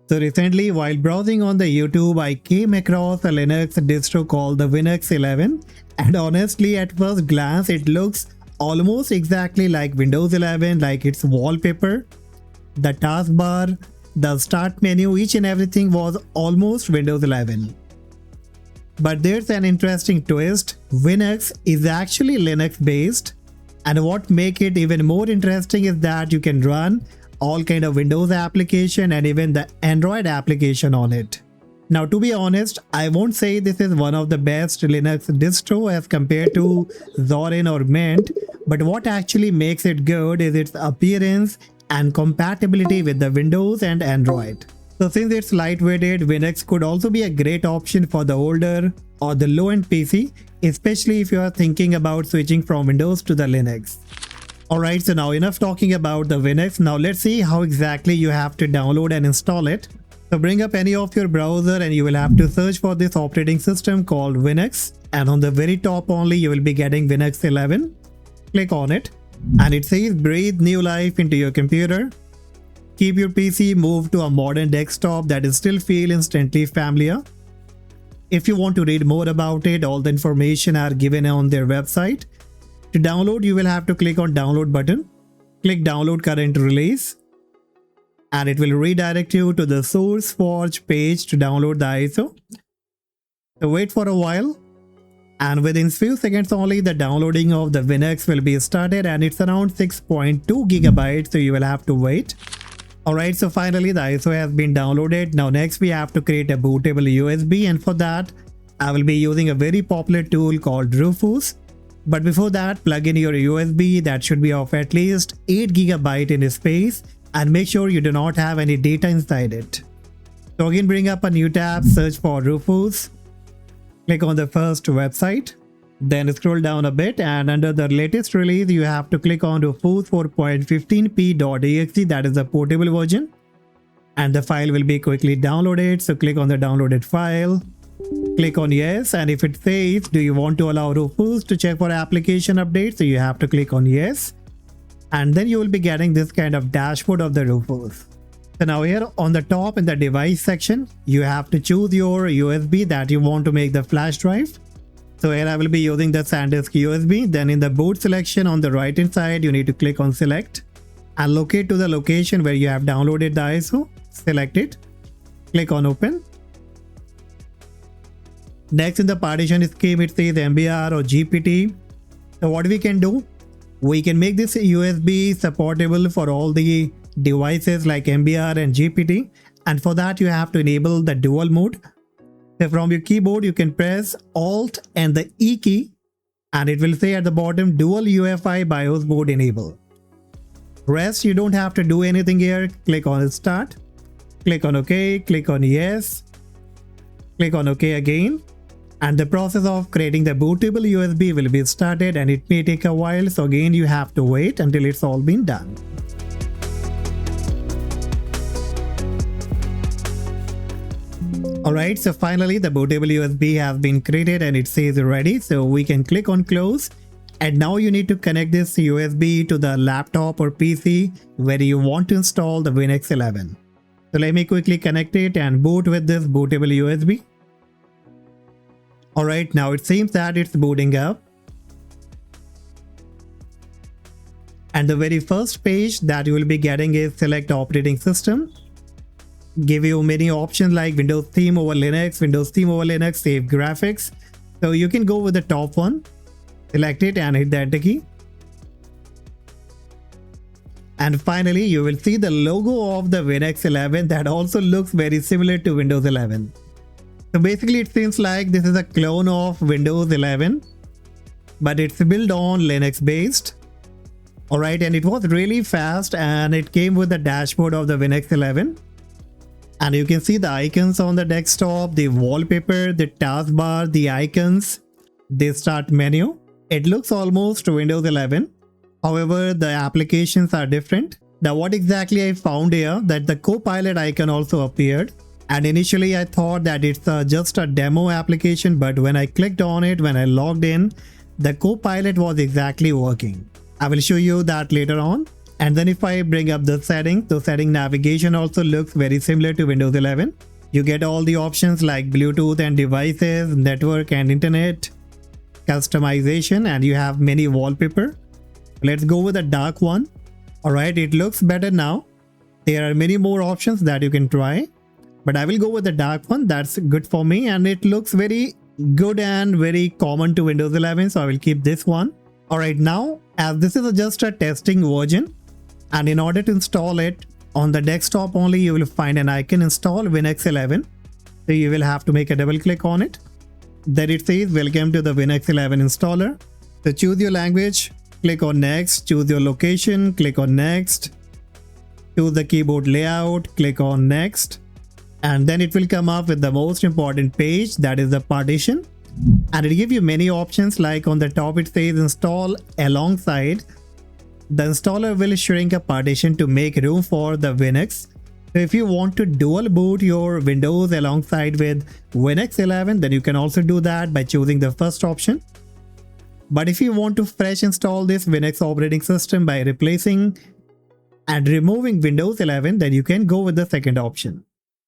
So recently, while browsing on the YouTube, I came across a Linux distro called the Winux 11, and honestly at first glance it looks almost exactly like Windows 11, like its wallpaper, the taskbar, the start menu, each and everything was almost Windows 11. But there's an interesting twist. Winux is actually Linux based, and what makes it even more interesting is that you can run all kind of Windows application and even the Android application on it. Now to be honest, I won't say this is one of the best Linux distro as compared to Zorin or Mint, but what actually makes it good is its appearance and compatibility with the Windows and Android. So since it's lightweighted, Winux could also be a great option for the older or the low-end PC, especially if you are thinking about switching from Windows to the Linux. Alright, so now enough talking about the Winux. Now let's see how exactly you have to download and install it. So bring up any of your browser and you will have to search for this operating system called Winux, and on the very top only you will be getting Winux 11. Click on it and it says breathe new life into your computer. Keep your PC moved to a modern desktop that is still feel instantly familiar. If you want to read more about it, all the information are given on their website. To download, you will have to click on download button. Click download current release and it will redirect you to the SourceForge page to download the ISO. So wait for a while and within few seconds only the downloading of the Winux will be started, and it's around 6.2 gigabytes, so you will have to wait. Alright, so finally the ISO has been downloaded. Now next we have to create a bootable USB, and for that I will be using a very popular tool called Rufus. But before that, plug in your USB that should be of at least 8 GB in space, and make sure you do not have any data inside it. So again, bring up a new tab, search for Rufus, click on the first website, then scroll down a bit and under the latest release you have to click on Rufus 4.15p.exe, that is the portable version, and the file will be quickly downloaded. So click on the downloaded file. Click on yes, and if it says do you want to allow Rufus to check for application updates, so you have to click on yes, and then you will be getting this kind of dashboard of the Rufus. So now here on the top in the device section you have to choose your USB that you want to make the flash drive. So here I will be using the SanDisk USB. Then in the boot selection on the right hand side you need to click on select and locate to the location where you have downloaded the ISO. Select it, click on open. Next in the partition scheme it says MBR or GPT. So what we can do, we can make this USB supportable for all the devices like MBR and GPT, and for that you have to enable the dual mode. So from your keyboard you can press Alt and the E key and it will say at the bottom dual UEFI BIOS mode enable. Rest you don't have to do anything here. Click on start, click on OK, click on yes, click on OK again. And the process of creating the bootable USB will be started, and it may take a while, so again you have to wait until it's all been done. Alright, so finally the bootable USB has been created and it says ready, so we can click on close. And now you need to connect this USB to the laptop or PC where you want to install the Winux 11. So let me quickly connect it and boot with this bootable USB. Alright, now it seems that it's booting up. And the very first page that you will be getting is select operating system. Give you many options like Windows theme over Linux, Windows theme over Linux, save graphics. So you can go with the top one, select it and hit the enter key. And finally you will see the logo of the Winux 11 that also looks very similar to Windows 11. So basically it seems like this is a clone of Windows 11, but it's built on Linux based. Alright, and it was really fast and it came with the dashboard of the Winux 11. And you can see the icons on the desktop, the wallpaper, the taskbar, the icons, the start menu. It looks almost Windows 11. However, the applications are different. Now what exactly I found here, that the Copilot icon also appeared. And initially I thought that it's just a demo application, but when I clicked on it, when I logged in, the Copilot was exactly working. I will show you that later on. And then if I bring up the settings, the setting navigation also looks very similar to Windows 11. You get all the options like Bluetooth and devices, network and internet, customization, and you have many wallpaper. Let's go with the dark one. Alright, it looks better now. There are many more options that you can try, but I will go with the dark one. That's good for me, and it looks very good and very common to Windows 11, so I will keep this one. Alright, now as this is just a testing version, and in order to install it on the desktop only, you will find an icon install Winux 11. So you will have to make a double click on it. Then it says welcome to the Winux 11 installer. So choose your language, click on next, choose your location, click on next, choose the keyboard layout, click on next, and then it will come up with the most important page, that is the partition, and it gives you many options. Like on the top it says install alongside. The installer will shrink a partition to make room for the Winux. So if you want to dual boot your Windows alongside with Winux 11, then you can also do that by choosing the first option. But if you want to fresh install this Winux operating system by replacing and removing Windows 11, then you can go with the second option.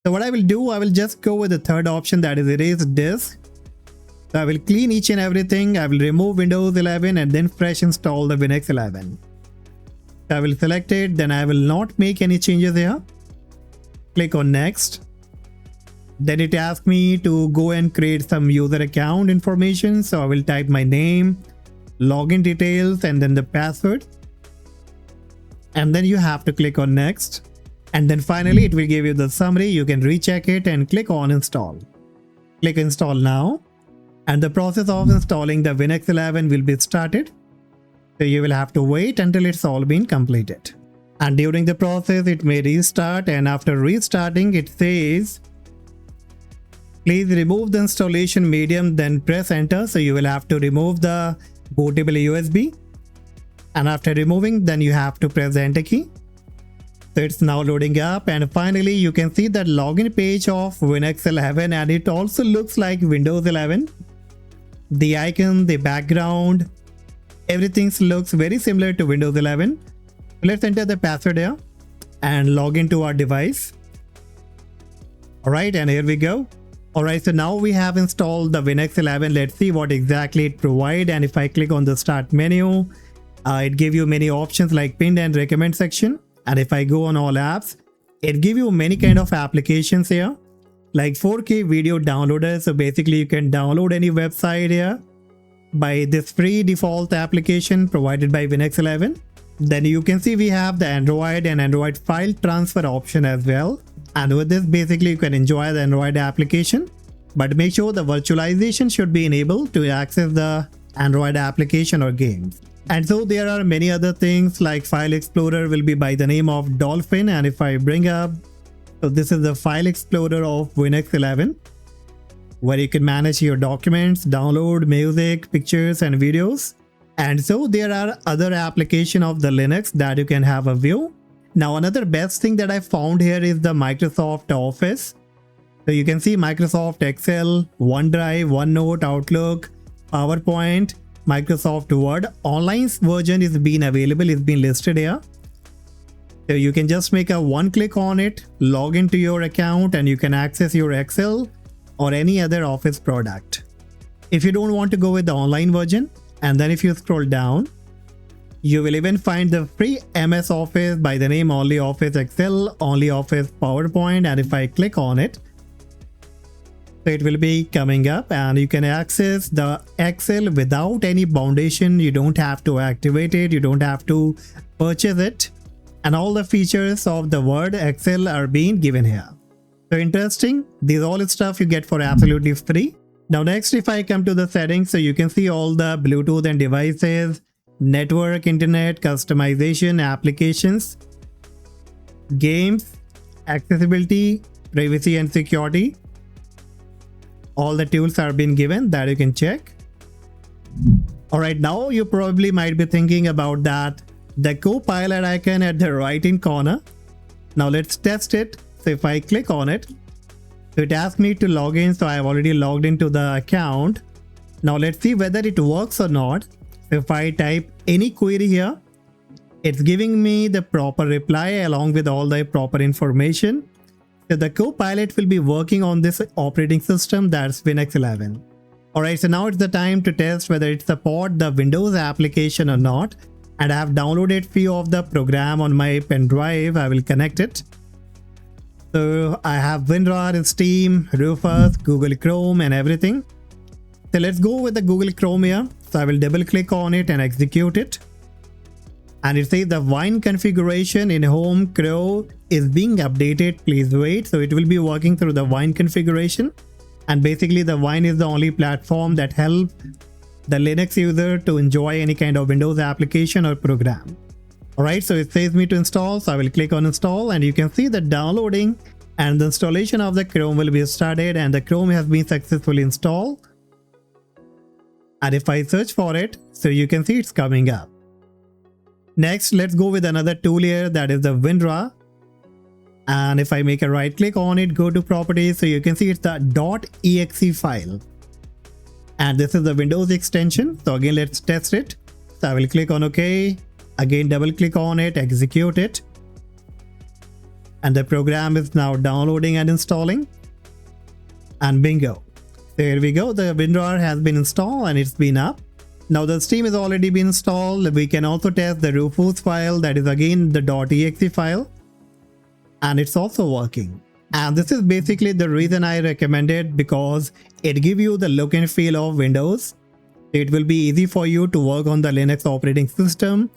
So what I will do, I will just go with the third option, that is erase disk. So I will clean each and everything. I will remove Windows 11 and then fresh install the Winux 11. I will select it, then I will not make any changes here. Click on next. Then it asks me to go and create some user account information. So I will type my name, login details, and then the password. And then you have to click on next. And then finally it will give you the summary. You can recheck it and click on install. Click install now. And the process of installing the Winux 11 will be started. So you will have to wait until it's all been completed. And during the process it may restart, and after restarting it says please remove the installation medium, then press enter. So you will have to remove the bootable USB, and after removing then you have to press the enter key. So it's now loading up, and finally you can see that login page of Winux 11, and it also looks like Windows 11. The icon, the background, everything looks very similar to Windows 11. Let's enter the password here and log into our device. Alright, and here we go. Alright, so now we have installed the Winux 11. Let's see what exactly it provides. And if I click on the start menu, it gives you many options like pinned and recommend section. And if I go on all apps, it gives you many kind of applications here, like 4K video downloader. So basically you can download any website here by this free default application provided by Winux 11. Then you can see we have the Android and Android file transfer option as well. And with this basically you can enjoy the Android application, but make sure the virtualization should be enabled to access the Android application or games. And so there are many other things like File Explorer will be by the name of Dolphin. And if I bring up, so this is the File Explorer of Winux 11, where you can manage your documents, download music, pictures and videos. And so there are other applications of the Linux that you can have a view. Now another best thing that I found here is the Microsoft Office. So you can see Microsoft Excel, OneDrive, OneNote, Outlook, PowerPoint, Microsoft Word. Online version is being available, is being listed here. So you can just make a one click on it, log into your account, and you can access your Excel or any other Office product. If you don't want to go with the online version, and then if you scroll down, you will even find the free MS Office by the name only Office Excel, only Office PowerPoint, and if I click on it, so it will be coming up and you can access the Excel without any foundation. You don't have to activate it, you don't have to purchase it, and all the features of the Word Excel are being given here. So interesting, these all stuff you get for absolutely free. Now next, if I come to the settings, so you can see all the Bluetooth and devices, network, internet, customization, applications, games, accessibility, privacy and security. All the tools are being given that you can check. Alright, now you probably might be thinking about that, the Copilot icon at the right in corner. Now let's test it. So if I click on it, so it asks me to log in. So I have already logged into the account. Now let's see whether it works or not. So if I type any query here, It's giving me the proper reply along with all the proper information. So the Copilot will be working on this operating system, that's Winux 11. Alright, so now it's the time to test whether it supports the Windows application or not. And I have downloaded few of the program on my pen drive. I will connect it. So I have WinRAR, Steam, Rufus, Google Chrome and everything. So let's go with the Google Chrome here. So I will double click on it and execute it. And it says the Wine configuration in home Chrome is being updated. Please wait. So it will be working through the Wine configuration. And basically the Wine is the only platform that helps the Linux user to enjoy any kind of Windows application or program. Alright, so it says me to install. So I will click on install and you can see the downloading and the installation of the Chrome will be started and the Chrome has been successfully installed. And if I search for it, so you can see it's coming up. Next, let's go with another tool here, that is the WinRAR. And if I make a right click on it, go to properties, so you can see it's the .exe file. And this is the Windows extension. So again, let's test it. So I will click on OK. Again, double click on it, execute it. And the program is now downloading and installing. And bingo. There we go. The WinRAR has been installed and it's been up. Now the Steam has already been installed. We can also test the Rufus file, that is again the .exe file. And it's also working. And this is basically the reason I recommend it, because it gives you the look and feel of Windows. It will be easy for you to work on the Linux operating system.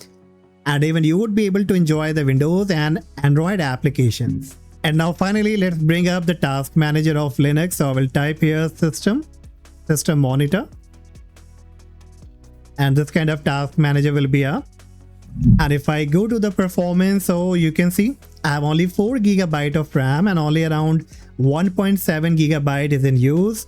And even you would be able to enjoy the Windows and Android applications. And now finally, let's bring up the task manager of Linux. So I will type here system monitor. And this kind of task manager will be up. And if I go to the performance, so you can see I have only 4 GB of RAM and only around 1.7 GB is in use.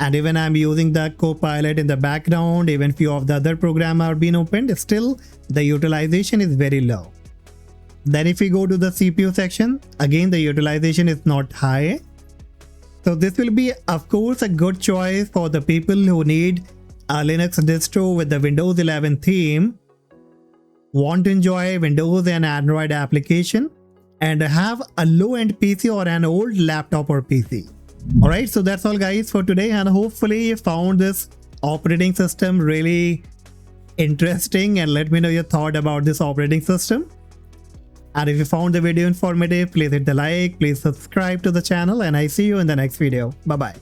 And even I'm using the Copilot in the background, even few of the other programs are being opened, still the utilization is very low. Then if we go to the CPU section, again the utilization is not high. So this will be of course a good choice for the people who need a Linux distro with the Windows 11 theme, want to enjoy Windows and Android application, and have a low-end PC or an old laptop or PC. Alright, so that's all guys for today, and hopefully you found this operating system really interesting, and let me know your thought about this operating system. And if you found the video informative, please hit the like, please subscribe to the channel, and I see you in the next video. Bye bye.